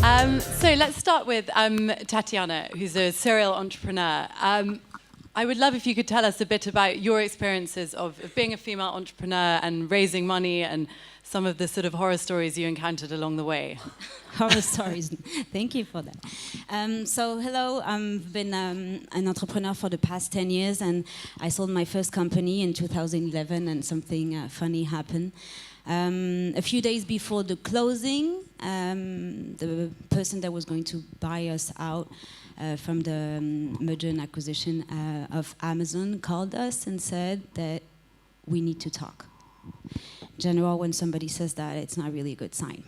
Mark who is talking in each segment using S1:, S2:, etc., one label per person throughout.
S1: So let's start with Tatiana, who's a serial entrepreneur. I would love if you could tell us a bit about your experiences of being a female entrepreneur and raising money and some of the sort of horror stories you encountered along the way.
S2: Horror stories. Thank you for that. So hello, I've been an entrepreneur for the past 10 years, and I sold my first company in 2011, and something funny happened. A few days before the closing, the person that was going to buy us out from the merger and acquisition of Amazon called us and said that we need to talk. In general, when somebody says that, it's not really a good sign.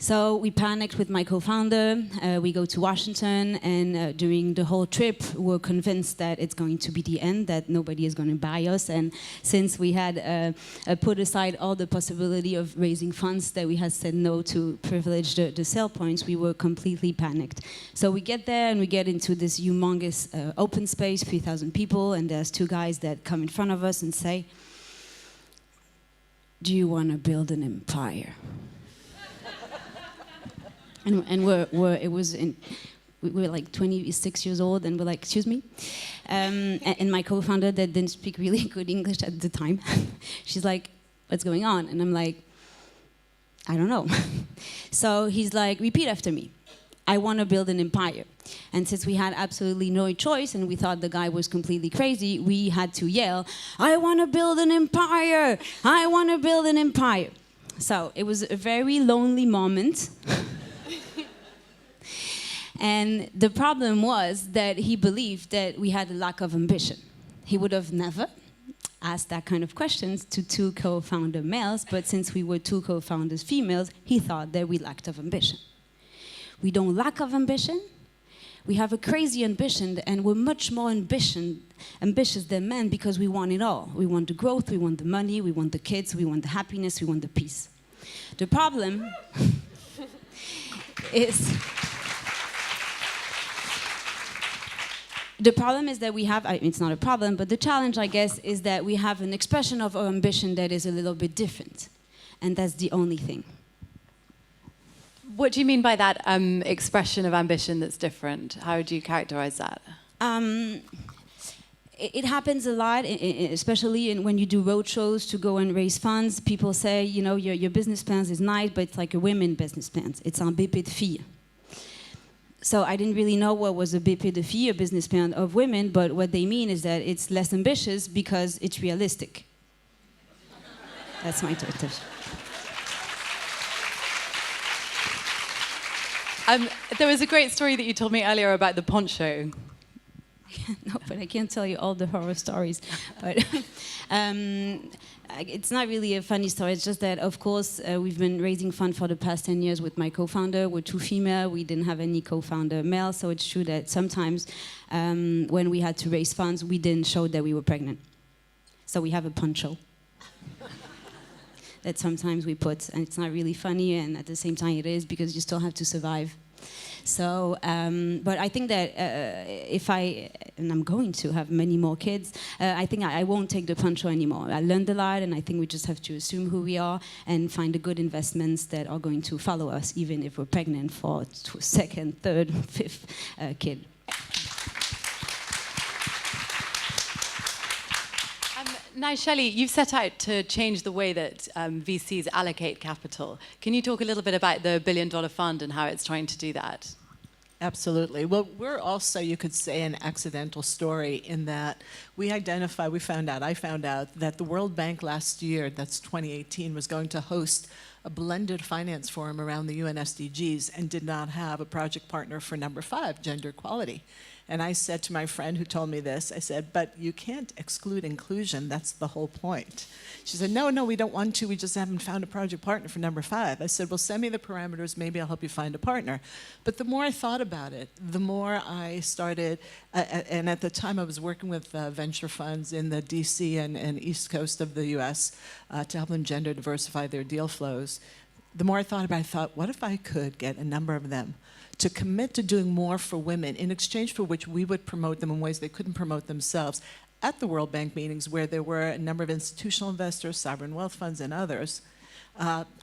S2: So we panicked with my co-founder. We go to Washington, and during the whole trip, we're convinced that it's going to be the end, that nobody is going to buy us. And since we had put aside all the possibility of raising funds, that we had said no to privilege the sale points, we were completely panicked. So we get there, and we get into this humongous open space, 3,000 people, and there's two guys that come in front of us and say, "Do you want to build an empire?" And we were like 26 years old, and we're like, "Excuse me?" And my co-founder, that didn't speak really good English at the time, she's like, "What's going on?" And I'm like, "I don't know." So he's like, "Repeat after me. I want to build an empire." And since we had absolutely no choice, and we thought the guy was completely crazy, we had to yell, "I want to build an empire! I want to build an empire!" So it was a very lonely moment. And the problem was that he believed that we had a lack of ambition. He would have never asked that kind of questions to two co-founder males, but since we were two co-founders females, he thought that we lacked of ambition. We don't lack of ambition. We have a crazy ambition, and we're much more ambitious than men because we want it all. We want the growth, we want the money, we want the kids, we want the happiness, we want the peace. The problem is... The problem is that we have, it's not a problem, but the challenge, I guess, is that we have an expression of our ambition that is a little bit different. And that's the only thing.
S1: What do you mean by that expression of ambition that's different? How do you characterize that?
S2: It happens a lot, especially when you do roadshows to go and raise funds. People say, you know, your business plans is nice, but it's like a women business plan. It's un BP de fille. So I didn't really know what was a BP de fille, a business plan of women, but what they mean is that it's less ambitious because it's realistic. That's my interpretation.
S1: There was a great story that you told me earlier about the poncho.
S2: No, but I can't tell you all the horror stories. But it's not really a funny story. It's just that, of course, we've been raising funds for the past 10 years with my co-founder. We're two female. We didn't have any co-founder male. So it's true that sometimes when we had to raise funds, we didn't show that we were pregnant. So we have a poncho that sometimes we put. And it's not really funny. And at the same time, it is, because you still have to survive. So, but I think that and I'm going to have many more kids, I think I won't take the poncho anymore. I learned a lot, and I think we just have to assume who we are and find the good investments that are going to follow us, even if we're pregnant for second, third, fifth kid.
S1: Now, Shelley, you've set out to change the way that VCs allocate capital. Can you talk a little bit about the $1 billion fund and how it's trying to do that?
S3: Absolutely. Well, we're also, you could say, an accidental story in that I found out that the World Bank last year, that's 2018, was going to host a blended finance forum around the UN SDGs and did not have a project partner for number 5, gender equality. And I said to my friend who told me this, I said, "But you can't exclude inclusion, that's the whole point." She said, no, we don't want to, we just haven't found a project partner for number 5. I said, "Well, send me the parameters, maybe I'll help you find a partner." But the more I thought about it, the more I started, and at the time I was working with venture funds in the DC and East Coast of the US to help them gender diversify their deal flows. The more I thought about it, I thought, what if I could get a number of them to commit to doing more for women in exchange for which we would promote them in ways they couldn't promote themselves at the World Bank meetings, where there were a number of institutional investors, sovereign wealth funds, and others.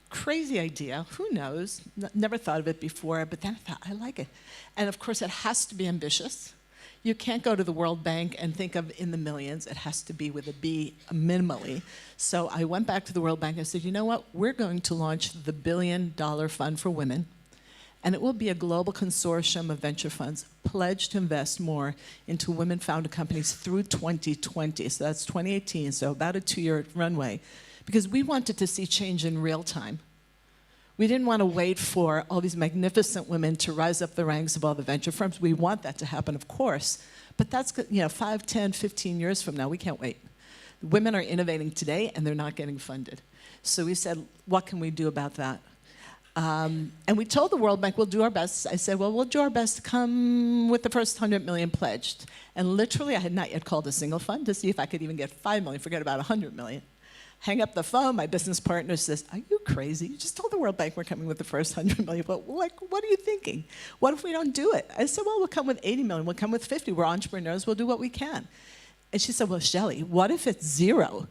S3: Crazy idea, who knows? Never thought of it before, but then I thought, I like it. And of course, it has to be ambitious. You can't go to the World Bank and think of in the millions. It has to be with a B, minimally. So I went back to the World Bank and said, you know what? We're going to launch the $1 billion Fund for Women, and it will be a global consortium of venture funds pledged to invest more into women-founded companies through 2020. So that's 2018, so about a 2-year runway, because we wanted to see change in real time. We didn't want to wait for all these magnificent women to rise up the ranks of all the venture firms. We want that to happen, of course, but that's 5, 10, 15 years from now. We can't wait. Women are innovating today, and they're not getting funded. So we said, what can we do about that? And we told the World Bank, we'll do our best. I said, well, we'll do our best to come with the first 100 million pledged. And literally, I had not yet called a single fund to see if I could even get 5 million, forget about 100 million. Hang up the phone, my business partner says, are you crazy? You just told the World Bank we're coming with the first 100 million. But what are you thinking? What if we don't do it? I said, well, we'll come with 80 million. We'll come with 50. We're entrepreneurs. We'll do what we can. And she said, well, Shelley, what if it's 0?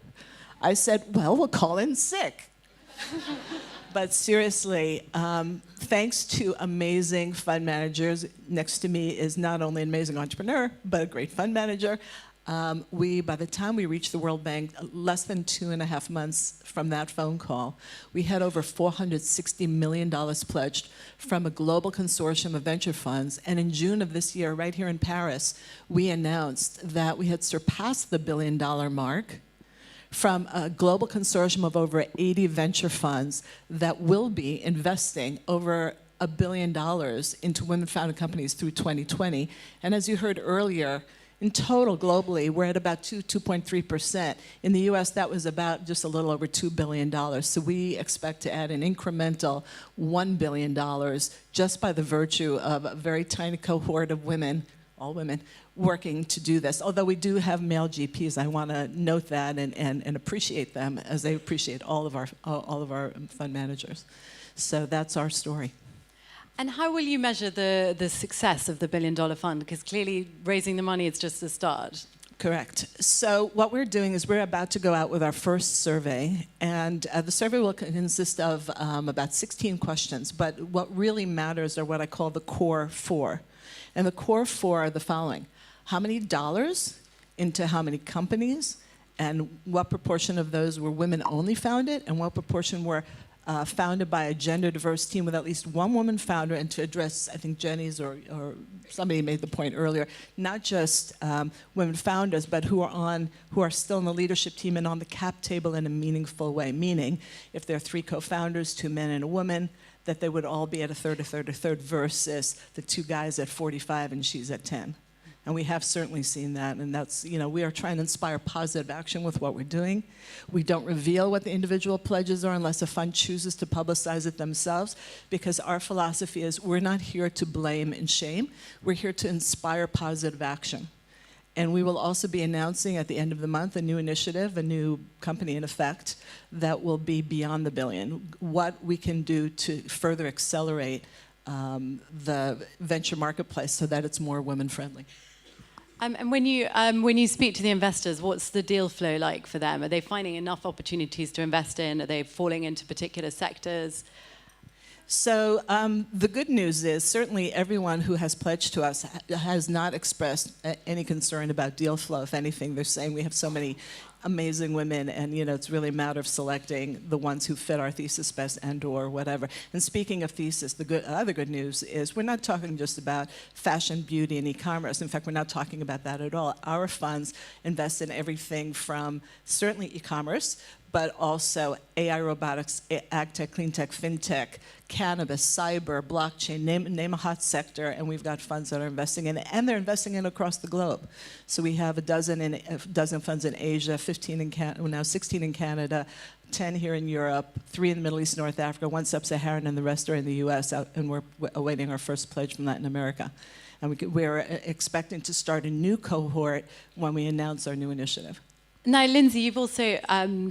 S3: I said, well, we'll call in sick. But seriously, thanks to amazing fund managers, next to me is not only an amazing entrepreneur, but a great fund manager. By the time we reached the World Bank, less than 2.5 months from that phone call, we had over $460 million pledged from a global consortium of venture funds. And in June of this year, right here in Paris, we announced that we had surpassed the $1 billion mark from a global consortium of over 80 venture funds that will be investing over $1 billion into women-founded companies through 2020. And as you heard earlier, in total, globally, we're at about 2.3%. In the US, that was about just a little over $2 billion. So we expect to add an incremental $1 billion just by the virtue of a very tiny cohort of women, all women, working to do this. Although we do have male GPs, I want to note that and appreciate them as they appreciate all of our fund managers. So that's our story.
S1: And how will you measure the success of the $1 billion fund? Because clearly raising the money is just the start.
S3: Correct. So what we're doing is we're about to go out with our first survey, and the survey will consist of about 16 questions, but what really matters are what I call the core 4. And the core 4 are the following. How many dollars into how many companies, and what proportion of those were women-only founded, and what proportion were founded by a gender-diverse team with at least one woman founder, and to address, I think Jenny's or somebody made the point earlier, not just women founders, but who are still in the leadership team and on the cap table in a meaningful way. Meaning, if there are 3 co-founders, 2 men and a woman, that they would all be at a third versus the 2 guys at 45 and she's at 10. And we have certainly seen that, and that's, we are trying to inspire positive action with what we're doing. We don't reveal what the individual pledges are unless a fund chooses to publicize it themselves, because our philosophy is we're not here to blame and shame. We're here to inspire positive action. And we will also be announcing at the end of the month a new initiative, a new company in effect, that will be beyond the billion. What we can do to further accelerate the venture marketplace so that it's more women-friendly.
S1: And when you speak to the investors, what's the deal flow like for them? Are they finding enough opportunities to invest in? Are they falling into particular sectors?
S3: So the good news is certainly everyone who has pledged to us has not expressed any concern about deal flow. If anything, they're saying we have so many amazing women, and it's really a matter of selecting the ones who fit our thesis best and/or whatever. And speaking of thesis, the other good news is we're not talking just about fashion, beauty, and e-commerce. In fact, we're not talking about that at all. Our funds invest in everything from certainly e-commerce, but also AI, robotics, agtech, cleantech, fintech, cannabis, cyber, blockchain, name a hot sector, and we've got funds that are investing in it, and they're investing in across the globe. So we have a dozen funds in Asia, 15 in Canada, now 16 in Canada, 10 here in Europe, 3 in the Middle East, North Africa, 1 sub-Saharan, and the rest are in the US, and we're awaiting our first pledge from Latin America. And we're expecting to start a new cohort when we announce our new initiative.
S1: Now, Lindsay, you've also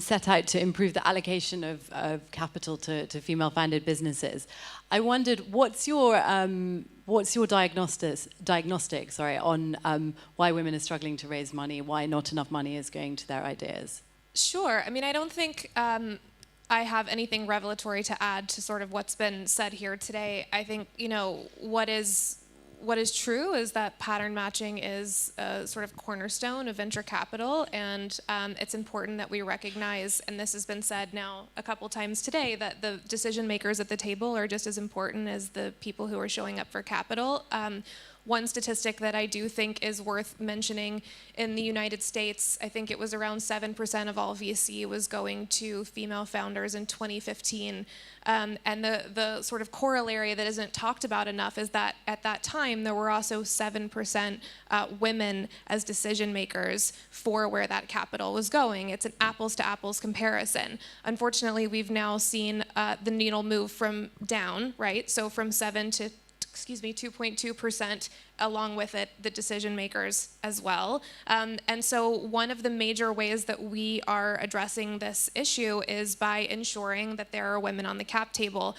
S1: set out to improve the allocation of capital to female-founded businesses. I wondered, what's your diagnostic on why women are struggling to raise money, why not enough money is going to their ideas?
S4: Sure. I mean, I don't think I have anything revelatory to add to sort of what's been said here today. I think, what is true is that pattern matching is a sort of cornerstone of venture capital, and it's important that we recognize, and this has been said now a couple times today, that the decision makers at the table are just as important as the people who are showing up for capital. One statistic that I do think is worth mentioning, in the United States, I think it was around 7% of all VC was going to female founders in 2015. And the sort of corollary that isn't talked about enough is that at that time, there were also 7% women as decision makers for where that capital was going. It's an apples to apples comparison. Unfortunately, we've now seen the needle move from down, right? So from 2.2%, along with it, the decision makers as well. And so one of the major ways that we are addressing this issue is by ensuring that there are women on the cap table.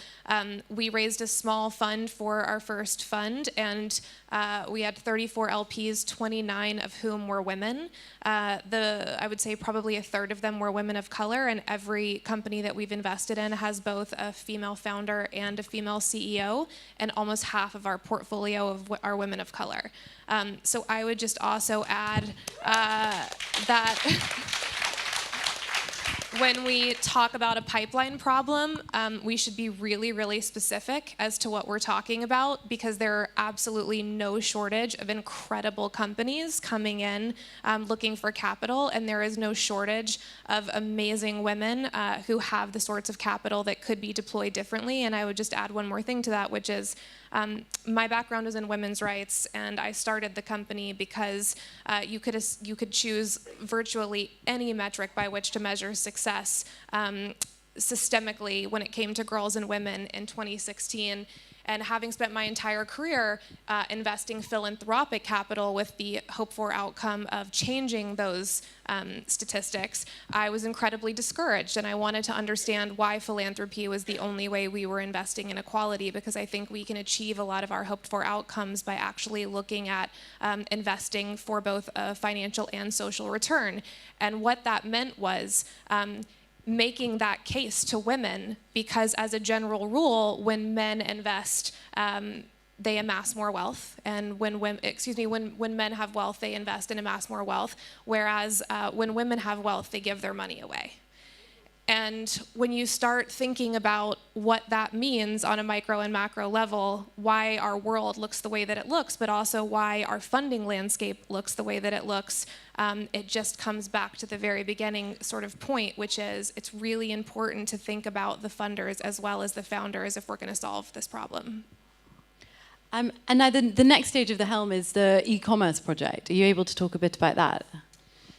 S4: We raised a small fund for our first fund, and we had 34 LPs, 29 of whom were women. I would say probably a third of them were women of color, and every company that we've invested in has both a female founder and a female CEO, and almost half of our portfolio are women of color. So I would just also add that when we talk about a pipeline problem, we should be really, really specific as to what we're talking about, because there are absolutely no shortage of incredible companies coming in looking for capital, and there is no shortage of amazing women who have the sorts of capital that could be deployed differently. And I would just add one more thing to that, which is my background is in women's rights, and I started the company because you could choose virtually any metric by which to measure success systemically when it came to girls and women in 2016. And having spent my entire career investing philanthropic capital with the hoped-for outcome of changing those statistics, I was incredibly discouraged, and I wanted to understand why philanthropy was the only way we were investing in equality, because I think we can achieve a lot of our hoped-for outcomes by actually looking at investing for both a financial and social return. And what that meant was making that case to women, because as a general rule, when men invest, they amass more wealth, and when men have wealth, they invest and amass more wealth, whereas when women have wealth, they give their money away. And when you start thinking about what that means on a micro and macro level, why our world looks the way that it looks, but also why our funding landscape looks the way that it looks, it just comes back to the very beginning sort of point, which is it's really important to think about the funders as well as the founders if we're going to solve this problem.
S1: And now the next stage of the helm is the e-commerce project. Are you able to talk a bit about that?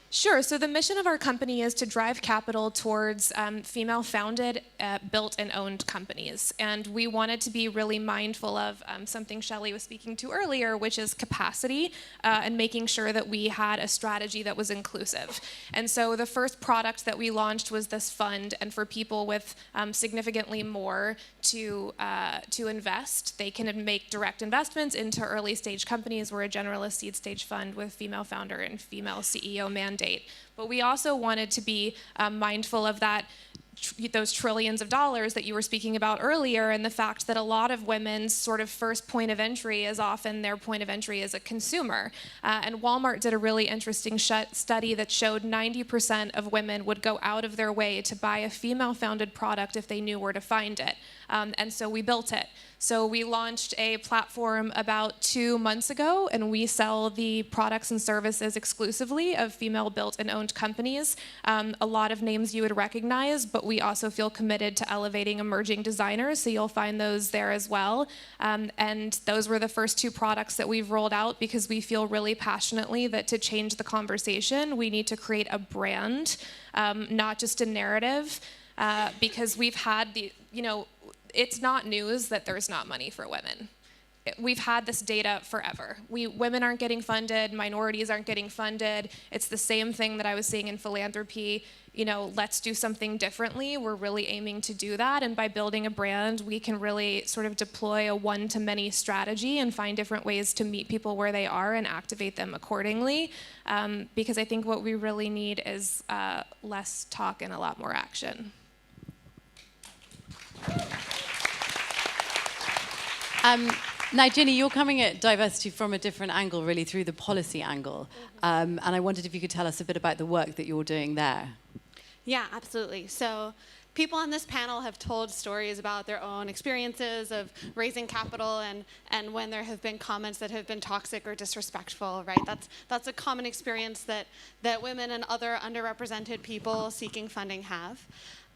S4: Sure. So the mission of our company is to drive capital towards female-founded, built and owned companies. And we wanted to be really mindful of something Shelley was speaking to earlier, which is capacity, and making sure that we had a strategy that was inclusive. And so the first product that we launched was this fund, and for people with significantly more to invest, they can make direct investments into early-stage companies. We're a generalist seed-stage fund with female founder and female CEO mandate. But we also wanted to be mindful of those trillions of dollars that you were speaking about earlier, and the fact that a lot of women's sort of first point of entry is often their point of entry as a consumer. And Walmart did a really interesting study that showed 90% of women would go out of their way to buy a female-founded product if they knew where to find it. And so we built it. So we launched a platform about 2 months ago, and we sell the products and services exclusively of female-built and owned companies. A lot of names you would recognize, but we also feel committed to elevating emerging designers, so you'll find those there as well. And those were the first 2 products that we've rolled out, because we feel really passionately that to change the conversation, we need to create a brand, not just a narrative, because we've had it's not news that there's not money for women. We've had this data forever. Women aren't getting funded, minorities aren't getting funded. It's the same thing that I was seeing in philanthropy. Let's do something differently. We're really aiming to do that, and by building a brand, we can really sort of deploy a one-to-many strategy and find different ways to meet people where they are and activate them accordingly, because I think what we really need is less talk and a lot more action.
S1: Now, Ginny, you're coming at diversity from a different angle, really, through the policy angle. And I wondered if you could tell us a bit about the work that you're doing there.
S5: Yeah, absolutely. So people on this panel have told stories about their own experiences of raising capital and when there have been comments that have been toxic or disrespectful, right? That's a common experience that women and other underrepresented people seeking funding have.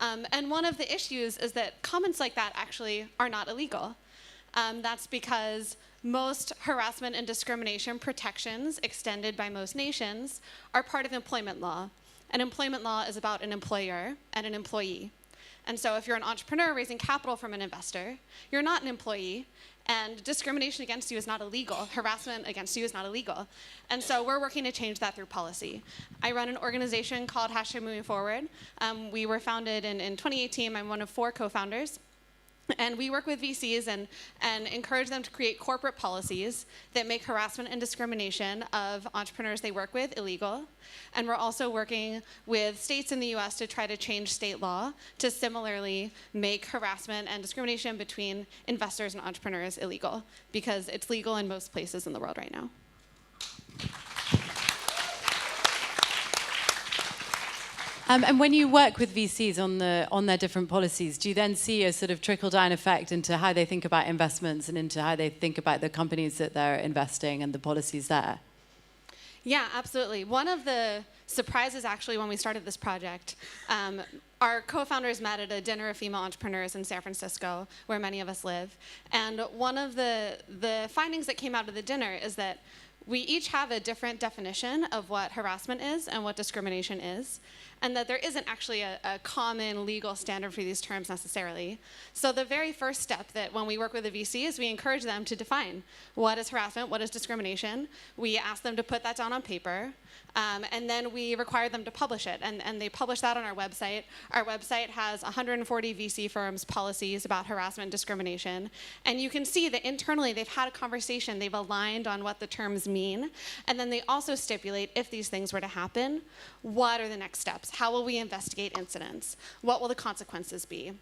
S5: And one of the issues is that comments like that actually are not illegal. That's because most harassment and discrimination protections extended by most nations are part of employment law. And employment law is about an employer and an employee. And so if you're an entrepreneur raising capital from an investor, you're not an employee, and discrimination against you is not illegal. Harassment against you is not illegal. And so we're working to change that through policy. I run an organization called #Moving Forward. We were founded in 2018. I'm one of 4 co-founders. And we work with VCs and encourage them to create corporate policies that make harassment and discrimination of entrepreneurs they work with illegal. And we're also working with states in the US to try to change state law to similarly make harassment and discrimination between investors and entrepreneurs illegal, because it's legal in most places in the world right now.
S1: And when you work with VCs on their different policies, do you then see a sort of trickle-down effect into how they think about investments and into how they think about the companies that they're investing and the policies there?
S5: Yeah, absolutely. One of the surprises, actually, when we started this project, our co-founders met at a dinner of female entrepreneurs in San Francisco, where many of us live. And one of the findings that came out of the dinner is that we each have a different definition of what harassment is and what discrimination is, and that there isn't actually a common legal standard for these terms necessarily. So the very first step that when we work with a VC is we encourage them to define what is harassment, what is discrimination. We ask them to put that down on paper, and then we require them to publish it, and they publish that on our website. Our website has 140 VC firms' policies about harassment and discrimination, and you can see that internally they've had a conversation, they've aligned on what the terms mean, and then they also stipulate if these things were to happen, what are the next steps? How will we investigate incidents? What will the consequences be?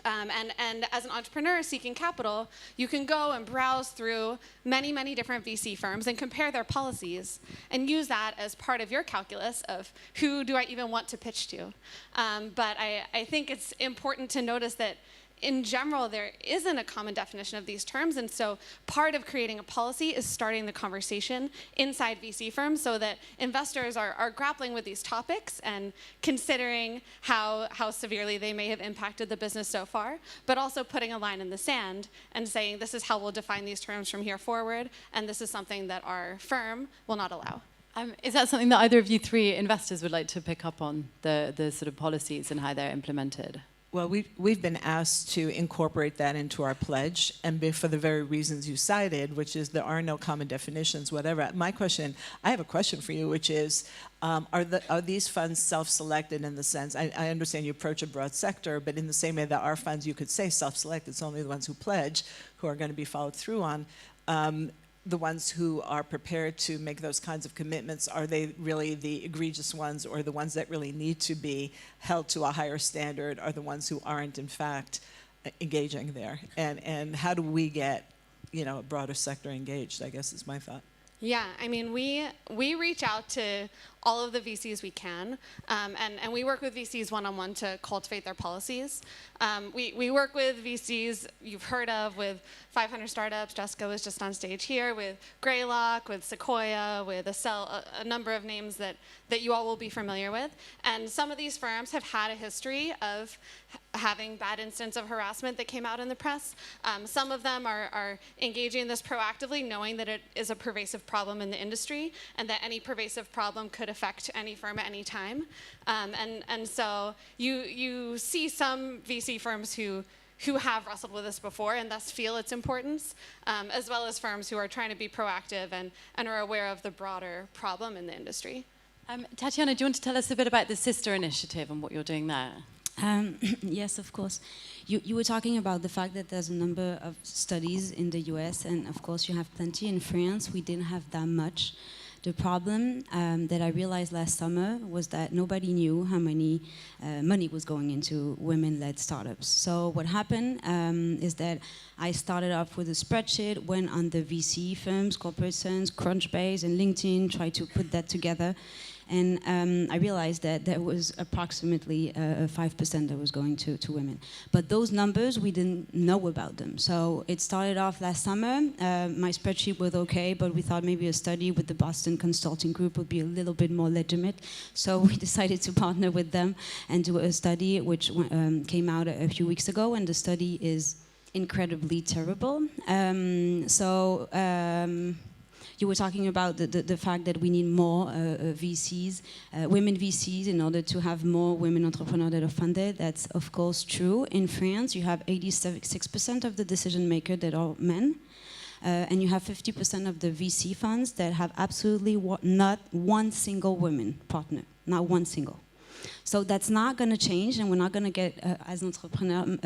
S5: And as an entrepreneur seeking capital, you can go and browse through many, many different VC firms and compare their policies and use that as part of your calculus of who do I even want to pitch to. But I think it's important to notice that in general, there isn't a common definition of these terms, and so part of creating a policy is starting the conversation inside VC firms so that investors are grappling with these topics and considering how severely they may have impacted the business so far, but also putting a line in the sand and saying this is how we'll define these terms from here forward, and this is something that our firm will not allow.
S1: Is that something that either of you 3 investors would like to pick up on, the sort of policies and how they're implemented?
S3: Well, we've been asked to incorporate that into our pledge, and for the very reasons you cited, which is there are no common definitions, whatever. I have a question for you, which is, are these funds self-selected in the sense, I understand you approach a broad sector, but in the same way that our funds, you could say self-select, it's only the ones who pledge who are going to be followed through on. The ones who are prepared to make those kinds of commitments, are they really the egregious ones, or the ones that really need to be held to a higher standard are the ones who aren't in fact engaging there? And how do we get, a broader sector engaged, I guess is my thought.
S5: Yeah, I mean, we reach out to all of the VCs we can, and we work with VCs one-on-one to cultivate their policies. We work with VCs you've heard of, with 500 Startups, Jessica was just on stage here, with Greylock, with Sequoia, with a number of names that you all will be familiar with. And some of these firms have had a history of having bad instances of harassment that came out in the press. Some of them are engaging in this proactively, knowing that it is a pervasive problem in the industry and that any pervasive problem could affect any firm at any time. And so you see some VC firms who have wrestled with this before and thus feel its importance, as well as firms who are trying to be proactive and are aware of the broader problem in the industry.
S1: Tatiana, do you want to tell us a bit about the Sister Initiative and what you're doing there?
S2: Yes, of course. You were talking about the fact that there's a number of studies in the US, and of course you have plenty in France. We didn't have that much. The problem that I realized last summer was that nobody knew how many money was going into women-led startups. So what happened is that I started off with a spreadsheet, went on the VC firms, Corporate Sense, Crunchbase, and LinkedIn, tried to put that together. And I realized that there was approximately 5% that was going to women. But those numbers, we didn't know about them. So it started off last summer. My spreadsheet was okay, but we thought maybe a study with the Boston Consulting Group would be a little bit more legitimate. So we decided to partner with them and do a study which came out a few weeks ago, and the study is incredibly terrible. You were talking about the fact that we need more VCs, women VCs, in order to have more women entrepreneurs that are funded. That's of course true. In France, you have 86% of the decision makers that are men, and you have 50% of the VC funds that have absolutely not one single woman partner, not one single. So that's not going to change, and we're not going to get, as entrepreneurs,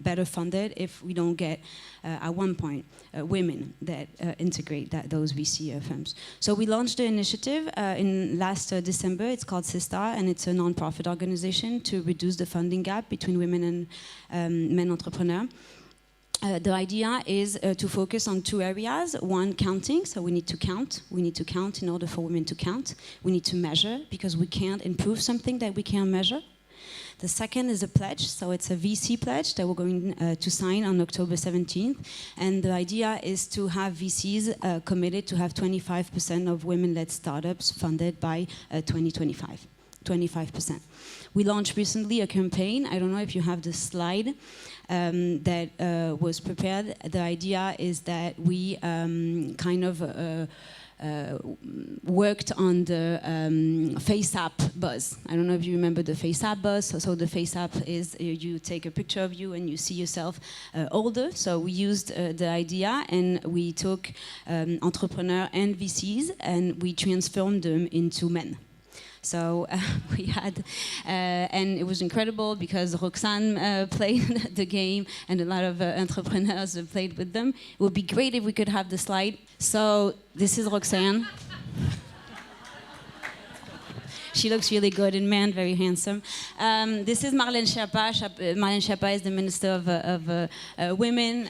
S2: better funded if we don't get, at one point, women that integrate those VC firms. So we launched the initiative in last December. It's called Sistar, and it's a non-profit organization to reduce the funding gap between women and men entrepreneurs. The idea is to focus on two areas. One, counting, so we need to count. We need to count in order for women to count. We need to measure, because we can't improve something that we can't measure. The second is a pledge, so it's a VC pledge that we're going to sign on October 17th. And the idea is to have VCs committed to have 25% of women-led startups funded by 2025. 25%. We launched recently a campaign. I don't know if you have the slide that was prepared. The idea is that we kind of worked on the FaceApp buzz. I don't know if you remember the FaceApp buzz. So the FaceApp is you take a picture of you and you see yourself older. So we used the idea, and we took entrepreneurs and VCs and we transformed them into men. So we had, and it was incredible because Roxane played the game and a lot of entrepreneurs played with them. It would be great if we could have the slide. So this is Roxane. She looks really good in man, very handsome. This is Marlène Schiappa. Marlène Schiappa is the Minister of Women.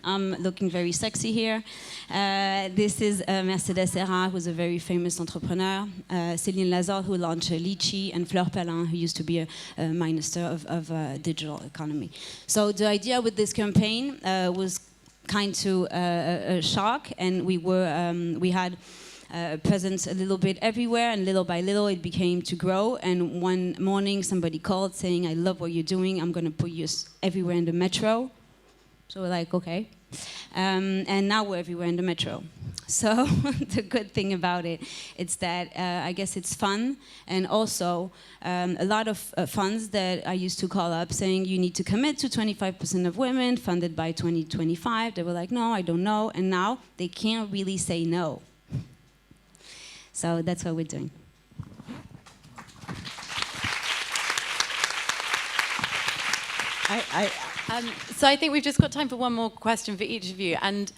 S2: I'm looking very sexy here. This is Mercedes Serra, who's a very famous entrepreneur. Céline Lazare, who launched Litchi, and Fleur Pelin, who used to be a Minister of Digital Economy. So the idea with this campaign was kind of a shock, and we had presence a little bit everywhere, and little by little it became to grow. And one morning somebody called saying, I love what you're doing, I'm going to put you everywhere in the metro. So we're like, okay. And now we're everywhere in the metro. So the good thing about it is that I guess it's fun, and also a lot of funds that I used to call up saying you need to commit to 25% of women funded by 2025. They were like, no, I don't know. And now they can't really say no. So that's what we're doing.
S1: So I think we've just got time for one more question for each of you. And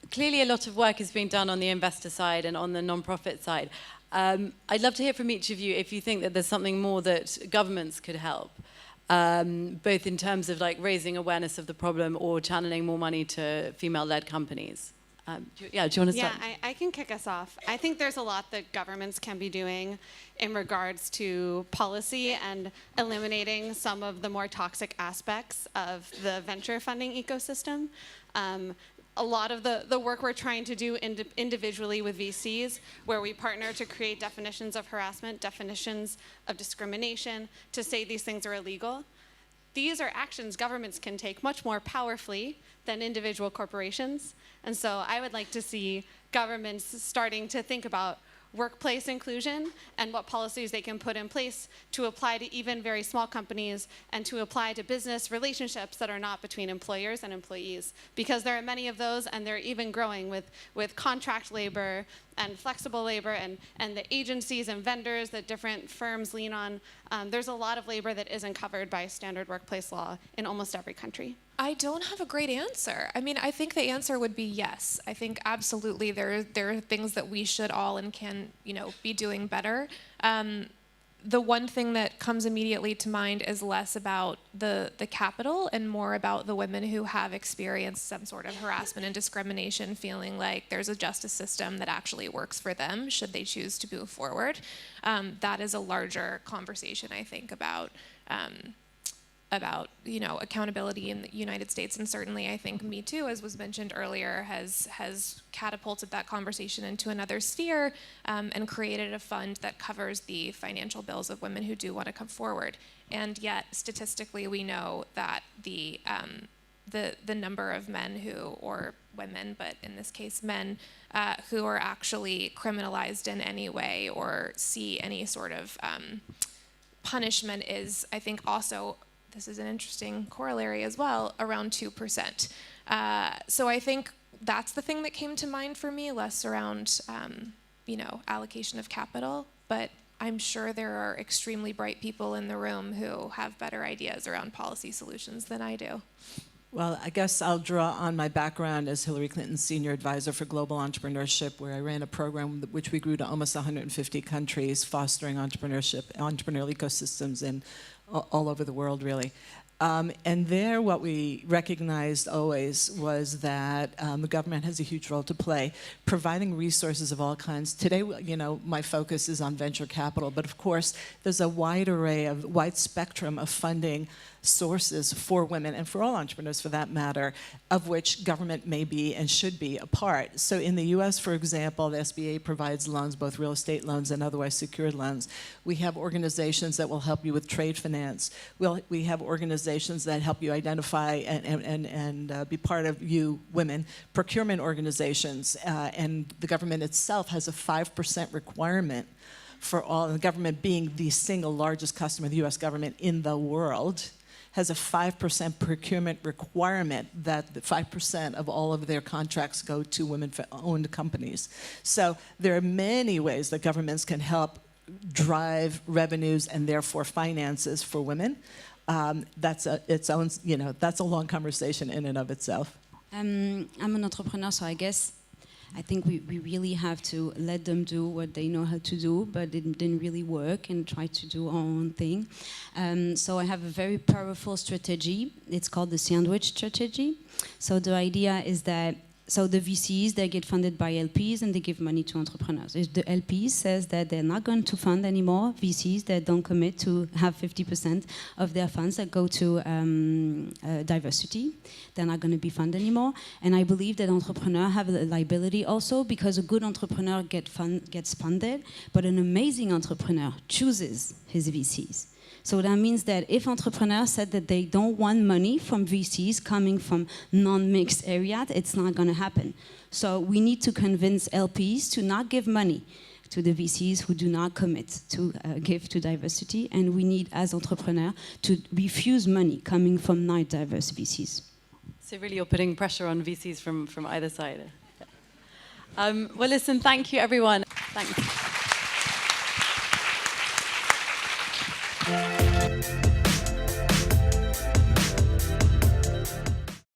S1: clearly a lot of work is being done on the investor side and on the non-profit side. I'd love to hear from each of you if you think that there's something more that governments could help, both in terms of like raising awareness of the problem or channeling more money to female-led companies. Do you want to start?
S5: Yeah, I can kick us off. I think there's a lot that governments can be doing in regards to policy and eliminating some of the more toxic aspects of the venture funding ecosystem. A lot of the work we're trying to do individually with VCs, where we partner to create definitions of harassment, definitions of discrimination, to say these things are illegal. These are actions governments can take much more powerfully than individual corporations. And so I would like to see governments starting to think about workplace inclusion and what policies they can put in place to apply to even very small companies and to apply to business relationships that are not between employers and employees. Because there are many of those, and they're even growing with contract labor and flexible labor and the agencies and vendors that different firms lean on. There's a lot of labor that isn't covered by standard workplace law in almost every country.
S4: I don't have a great answer. I mean, I think the answer would be yes. I think absolutely there are things that we should all and can, be doing better. The one thing that comes immediately to mind is less about the capital and more about the women who have experienced some sort of harassment and discrimination, feeling like there's a justice system that actually works for them should they choose to move forward. That is a larger conversation, I think, about accountability in the United States, and certainly I think Me Too, as was mentioned earlier, has catapulted that conversation into another sphere and created a fund that covers the financial bills of women who do want to come forward. And yet, statistically, we know that the number of men or women, but in this case men, who are actually criminalized in any way or see any sort of punishment is, I think, also, this is an interesting corollary as well, around 2%. So I think that's the thing that came to mind for me, less around, allocation of capital. But I'm sure there are extremely bright people in the room who have better ideas around policy solutions than I do.
S3: Well, I guess I'll draw on my background as Hillary Clinton's senior advisor for global entrepreneurship, where I ran a program which we grew to almost 150 countries, fostering entrepreneurship, entrepreneurial ecosystems in all over the world, really. And there, what we recognized always was that the government has a huge role to play, providing resources of all kinds. Today, my focus is on venture capital, but of course, there's a wide spectrum of funding sources for women and for all entrepreneurs for that matter, of which government may be and should be a part. So in the US, for example, the SBA provides loans, both real estate loans and otherwise secured loans. We have organizations that will help you with trade finance. We have organizations that help you identify and be part of women, procurement organizations. And the government itself has a 5% requirement for all, and the government being the single largest customer of the US government in the world, has a 5% procurement requirement that 5% of all of their contracts go to women-owned companies. So there are many ways that governments can help drive revenues and therefore finances for women. That's a long conversation in and of itself.
S2: I'm an entrepreneur, so I think we really have to let them do what they know how to do, but it didn't really work, and try to do our own thing. So I have a very powerful strategy. It's called the sandwich strategy. So the idea is that the VCs, they get funded by LPs and they give money to entrepreneurs. If the LPs says that they're not going to fund anymore VCs that don't commit to have 50% of their funds that go to diversity, they're not going to be funded anymore. And I believe that entrepreneurs have a liability also, because a good entrepreneur gets funded, but an amazing entrepreneur chooses his VCs. So that means that if entrepreneurs said that they don't want money from VCs coming from non-mixed areas, it's not going to happen. So we need to convince LPs to not give money to the VCs who do not commit to give to diversity, and we need, as entrepreneurs, to refuse money coming from non-diverse VCs.
S1: So really you're putting pressure on VCs from either side. Yeah. Well, listen, thank you, everyone. Thanks.